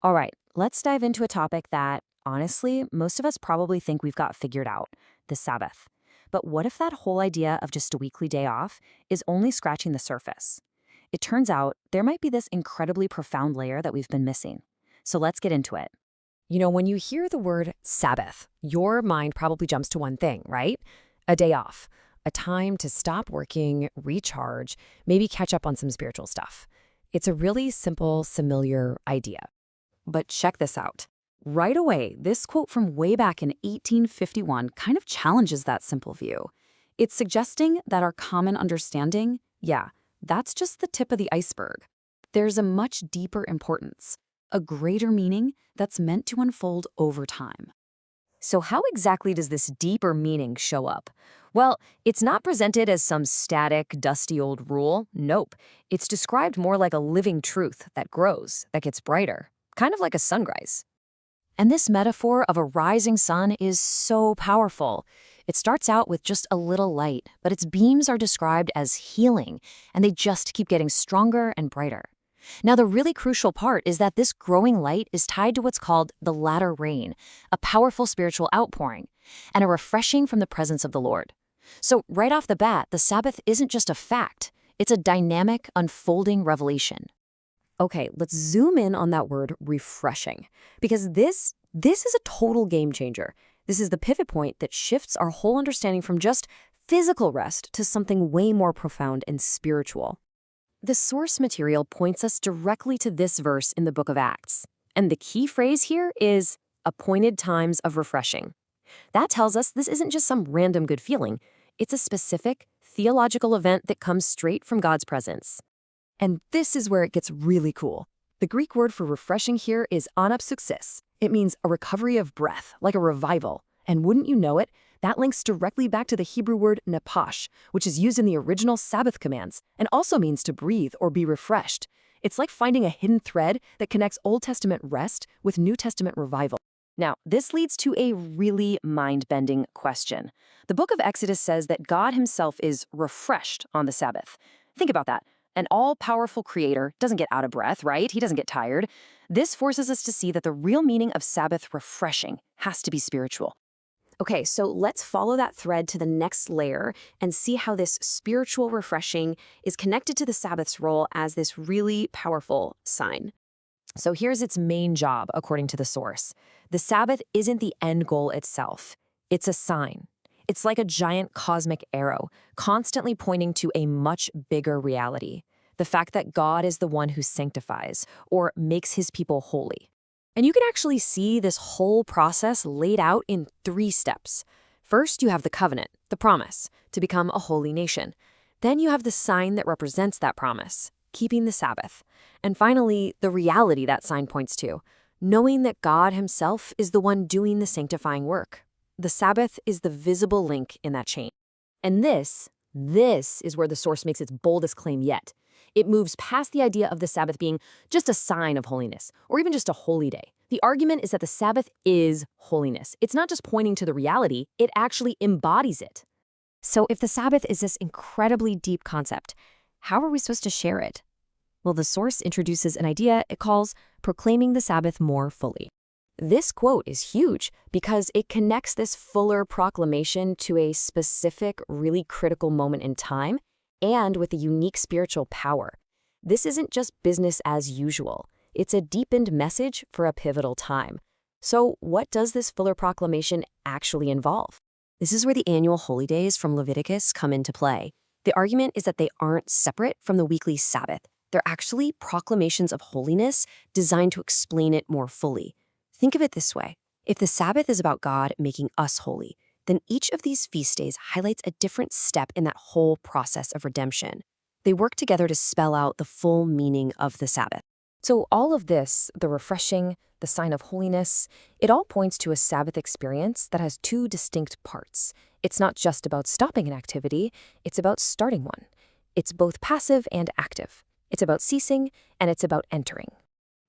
All right, let's dive into a topic that, honestly, most of us probably think we've got figured out: the Sabbath. But what if that whole idea of just a weekly day off is only scratching the surface? It turns out there might be this incredibly profound layer that we've been missing. So let's get into it. When you hear the word Sabbath, your mind probably jumps to one thing, right? A day off, a time to stop working, recharge, maybe catch up on some spiritual stuff. It's a really simple, familiar idea. But check this out. Right away, this quote from way back in 1851 kind of challenges that simple view. It's suggesting that our common understanding, yeah, that's just the tip of the iceberg. There's a much deeper importance, a greater meaning that's meant to unfold over time. So how exactly does this deeper meaning show up? Well, it's not presented as some static, dusty old rule. Nope. It's described more like a living truth that grows, that gets brighter, kind of like a sunrise. And this metaphor of a rising sun is so powerful. It starts out with just a little light, but its beams are described as healing, and they just keep getting stronger and brighter. Now, the really crucial part is that this growing light is tied to what's called the latter rain, a powerful spiritual outpouring, and a refreshing from the presence of the Lord. So right off the bat, the Sabbath isn't just a fact. It's a dynamic, unfolding revelation. Okay, let's zoom in on that word refreshing, because this is a total game changer. This is the pivot point that shifts our whole understanding from just physical rest to something way more profound and spiritual. The source material points us directly to this verse in the book of Acts. And the key phrase here is appointed times of refreshing. That tells us this isn't just some random good feeling. It's a specific, theological event that comes straight from God's presence. And this is where it gets really cool. The Greek word for refreshing here is anapsuxis. It means a recovery of breath, like a revival. And wouldn't you know it, that links directly back to the Hebrew word napash, which is used in the original Sabbath commands, and also means to breathe or be refreshed. It's like finding a hidden thread that connects Old Testament rest with New Testament revival. Now, this leads to a really mind-bending question. The book of Exodus says that God himself is refreshed on the Sabbath. Think about that. An all-powerful creator doesn't get out of breath, right? He doesn't get tired. This forces us to see that the real meaning of Sabbath refreshing has to be spiritual. Okay, so let's follow that thread to the next layer and see how this spiritual refreshing is connected to the Sabbath's role as this really powerful sign. So here's its main job, according to the source. The Sabbath isn't the end goal itself. It's a sign. It's like a giant cosmic arrow, constantly pointing to a much bigger reality: the fact that God is the one who sanctifies, or makes his people holy. And you can actually see this whole process laid out in 3 steps. First, you have the covenant, the promise, to become a holy nation. Then you have the sign that represents that promise, keeping the Sabbath. And finally, the reality that sign points to, knowing that God himself is the one doing the sanctifying work. The Sabbath is the visible link in that chain. And this is where the source makes its boldest claim yet. It moves past the idea of the Sabbath being just a sign of holiness, or even just a holy day. The argument is that the Sabbath is holiness. It's not just pointing to the reality, it actually embodies it. So if the Sabbath is this incredibly deep concept, how are we supposed to share it? Well, the source introduces an idea it calls proclaiming the Sabbath more fully. This quote is huge because it connects this fuller proclamation to a specific, really critical moment in time and with a unique spiritual power. This isn't just business as usual. It's a deepened message for a pivotal time. So what does this fuller proclamation actually involve? This is where the annual holy days from Leviticus come into play. The argument is that they aren't separate from the weekly Sabbath. They're actually proclamations of holiness designed to explain it more fully. Think of it this way. If the Sabbath is about God making us holy, then each of these feast days highlights a different step in that whole process of redemption. They work together to spell out the full meaning of the Sabbath. So all of this, the refreshing, the sign of holiness, it all points to a Sabbath experience that has 2 distinct parts. It's not just about stopping an activity, it's about starting one. It's both passive and active. It's about ceasing, and it's about entering.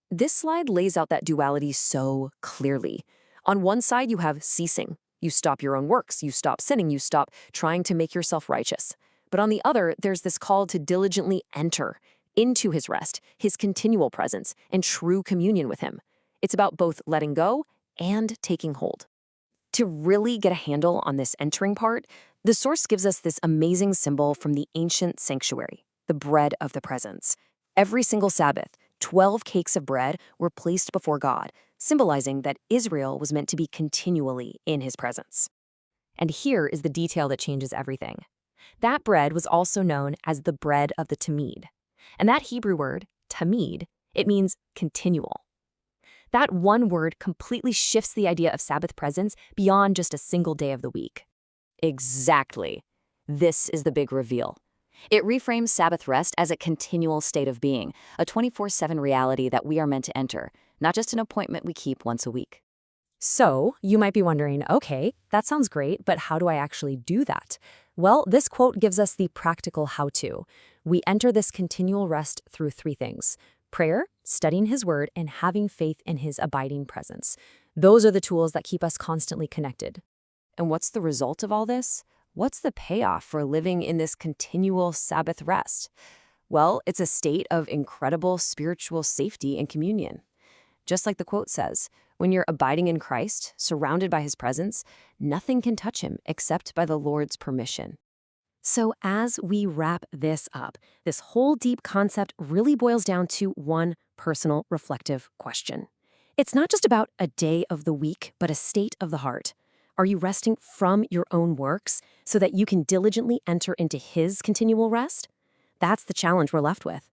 This slide lays out that duality so clearly. On one side, you have ceasing. You stop your own works, you stop sinning, you stop trying to make yourself righteous. But on the other, there's this call to diligently enter into his rest, his continual presence, and true communion with him. It's about both letting go and taking hold. To really get a handle on this entering part, the source gives us this amazing symbol from the ancient sanctuary, the bread of the presence. Every single Sabbath, 12 cakes of bread were placed before God, symbolizing that Israel was meant to be continually in his presence. And here is the detail that changes everything. That bread was also known as the bread of the tamid. And that Hebrew word, tamid, it means continual. That one word completely shifts the idea of Sabbath presence beyond just a single day of the week. Exactly. This is the big reveal. It reframes Sabbath rest as a continual state of being, a 24/7 reality that we are meant to enter, not just an appointment we keep once a week. So, you might be wondering, okay, that sounds great, but how do I actually do that? Well, this quote gives us the practical how-to. We enter this continual rest through three things: prayer, studying His Word, and having faith in His abiding presence. Those are the tools that keep us constantly connected. And what's the result of all this? What's the payoff for living in this continual Sabbath rest? Well, it's a state of incredible spiritual safety and communion. Just like the quote says, when you're abiding in Christ, surrounded by his presence, nothing can touch him except by the Lord's permission. So as we wrap this up, this whole deep concept really boils down to one personal reflective question. It's not just about a day of the week, but a state of the heart. Are you resting from your own works so that you can diligently enter into his continual rest? That's the challenge we're left with.